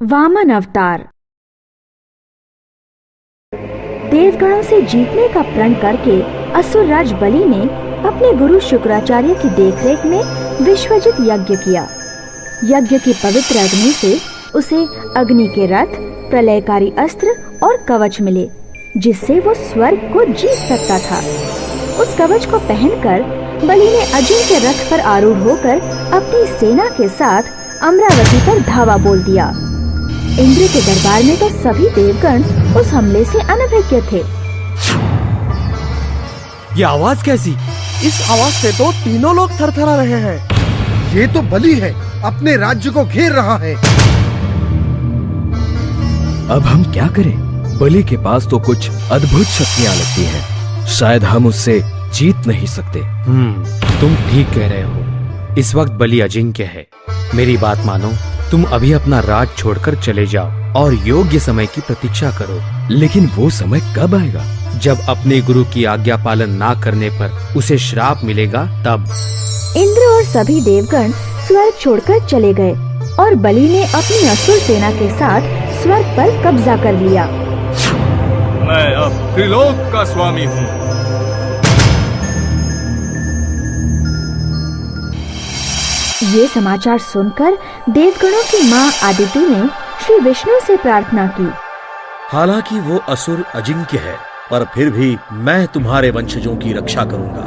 वामन अवतार। देवगणों से जीतने का प्रण करके असुर राज बलि ने अपने गुरु शुक्राचार्य की देखरेख में विश्वजित यज्ञ किया। यज्ञ की पवित्र अग्नि से उसे अग्नि के रथ, प्रलयकारी अस्त्र और कवच मिले, जिससे वो स्वर्ग को जीत सकता था। उस कवच को पहनकर बलि ने अजिंक्य रथ पर आरूढ़ होकर अपनी सेना के साथ अमरावती पर धावा बोल दिया। इंद्र के दरबार में तो सभी देवगण उस हमले से अनभिज्ञ थे। ये आवाज कैसी? इस आवाज से तो तीनों लोग थरथरा रहे हैं। ये तो बलि है, अपने राज्य को घेर रहा है। अब हम क्या करें? बलि के पास तो कुछ अद्भुत शक्तियां लगती हैं। शायद हम उससे जीत नहीं सकते। तुम ठीक कह रहे हो। इस वक्त बलि अजिंक्य है। मेरी बात मानो, तुम अभी अपना राज छोड़कर चले जाओ और योग्य समय की प्रतीक्षा करो। लेकिन वो समय कब आएगा? जब अपने गुरु की आज्ञा पालन ना करने पर उसे श्राप मिलेगा तब। इंद्र और सभी देवगण स्वर्ग छोड़कर चले गए और बलि ने अपनी असुर सेना के साथ स्वर्ग पर कब्जा कर लिया। मैं अब त्रिलोक का स्वामी हूँ। ये समाचार सुनकर देवगणों की माँ आदिति ने श्री विष्णु से प्रार्थना की। हालांकि वो असुर अजिंक्य है, पर फिर भी मैं तुम्हारे वंशजों की रक्षा करूंगा।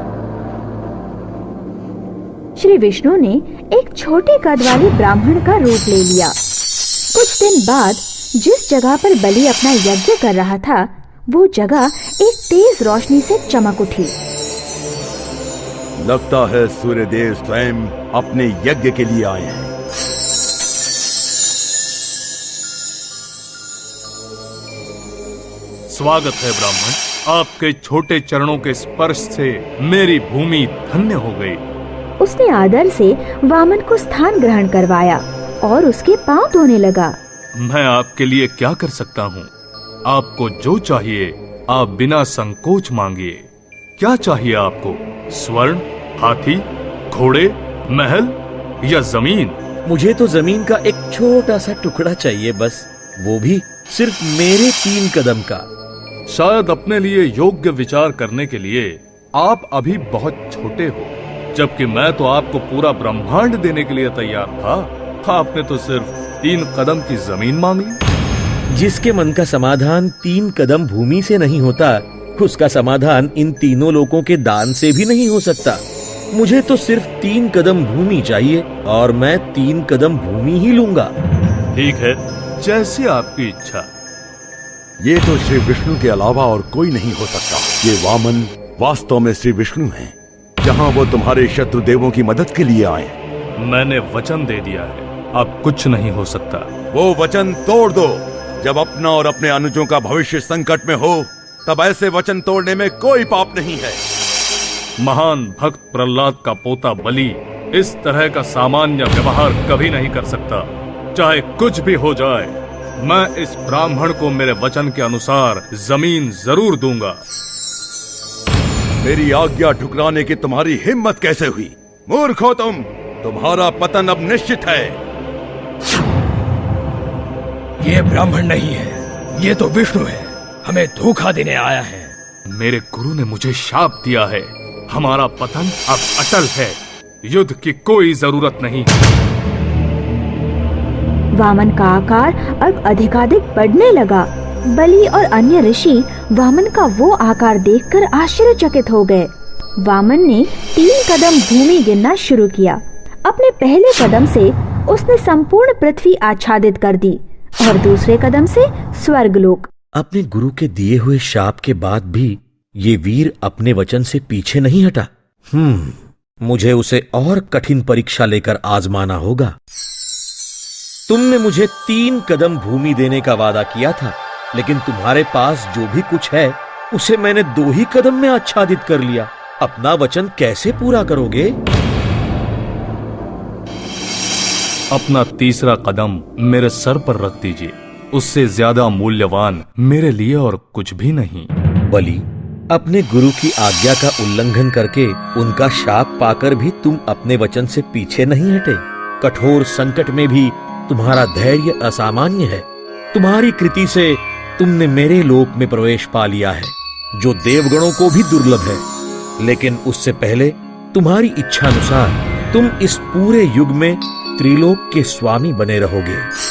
श्री विष्णु ने एक छोटे कद वाले ब्राह्मण का रूप ले लिया। कुछ दिन बाद जिस जगह पर बलि अपना यज्ञ कर रहा था, वो जगह एक तेज रोशनी से चमक उठी। लगता है सूर्यदेव स्वयं अपने यज्ञ के लिए आए हैं। स्वागत है ब्राह्मण। आपके छोटे चरणों के स्पर्श से मेरी भूमि धन्य हो गई। उसने आदर से वामन को स्थान ग्रहण करवाया और उसके पांव धोने लगा। मैं आपके लिए क्या कर सकता हूँ? आपको जो चाहिए आप बिना संकोच मांगिए। क्या चाहिए आपको? स्वर्ण, हाथी, घोड़े, महल या जमीन? मुझे तो जमीन का एक छोटा सा टुकड़ा चाहिए बस, वो भी सिर्फ मेरे 3 कदम का। शायद अपने लिए योग्य विचार करने के लिए आप अभी बहुत छोटे हो, जबकि मैं तो आपको पूरा ब्रह्मांड देने के लिए तैयार था। आपने तो सिर्फ 3 कदम की जमीन मांग ली। जिसके मन का समाधान 3 कदम भूमि से नहीं होता, उसका समाधान इन तीनों लोगों के दान से भी नहीं हो सकता। मुझे तो सिर्फ 3 कदम भूमि चाहिए और मैं 3 कदम भूमि ही लूंगा। ठीक है, जैसी आपकी इच्छा। ये तो श्री विष्णु के अलावा और कोई नहीं हो सकता। ये वामन वास्तव में श्री विष्णु हैं। जहाँ वो तुम्हारे शत्रु देवों की मदद के लिए आए। मैंने वचन दे दिया है, अब कुछ नहीं हो सकता। वो वचन तोड़ दो। जब अपना और अपने अनुजों का भविष्य संकट में हो, तब ऐसे वचन तोड़ने में कोई पाप नहीं है। महान भक्त प्रहलाद का पोता बलि इस तरह का सामान्य व्यवहार कभी नहीं कर सकता। चाहे कुछ भी हो जाए, मैं इस ब्राह्मण को मेरे वचन के अनुसार जमीन जरूर दूंगा। मेरी आज्ञा ठुकराने की तुम्हारी हिम्मत कैसे हुई? मूर्ख हो तुम। तुम्हारा पतन अब निश्चित है। ये ब्राह्मण नहीं है, ये तो विष्णु है। हमें धोखा देने आया है। मेरे गुरु ने मुझे शाप दिया है। हमारा पतन अब अटल है। युद्ध की कोई जरूरत नहीं। वामन का आकार अब अधिकाधिक बढ़ने लगा। बलि और अन्य ऋषि वामन का वो आकार देखकर आश्चर्यचकित हो गए। वामन ने 3 कदम भूमि गिनना शुरू किया। अपने पहले कदम से उसने संपूर्ण पृथ्वी आच्छादित कर दी और दूसरे कदम से स्वर्गलोक। अपने गुरु के दिए हुए शाप के बाद भी ये वीर अपने वचन से पीछे नहीं हटा। मुझे उसे और कठिन परीक्षा लेकर आजमाना होगा। तुमने मुझे 3 कदम भूमि देने का वादा किया था, लेकिन तुम्हारे पास जो भी कुछ है उसे मैंने 2 ही कदम में आच्छादित कर लिया। अपना वचन कैसे पूरा करोगे? अपना तीसरा कदम मेरे सर पर रख दीजिए। उससे ज्यादा मूल्यवान मेरे लिए और कुछ भी नहीं। बलि, अपने गुरु की आज्ञा का उल्लंघन करके उनका शाप पाकर भी तुम अपने वचन से पीछे नहीं हटे। कठोर संकट में भी तुम्हारा धैर्य असामान्य है। तुम्हारी कृति से तुमने मेरे लोक में प्रवेश पा लिया है, जो देवगणों को भी दुर्लभ है। लेकिन उससे पहले तुम्हारी इच्छानुसार तुम इस पूरे युग में त्रिलोक के स्वामी बने रहोगे।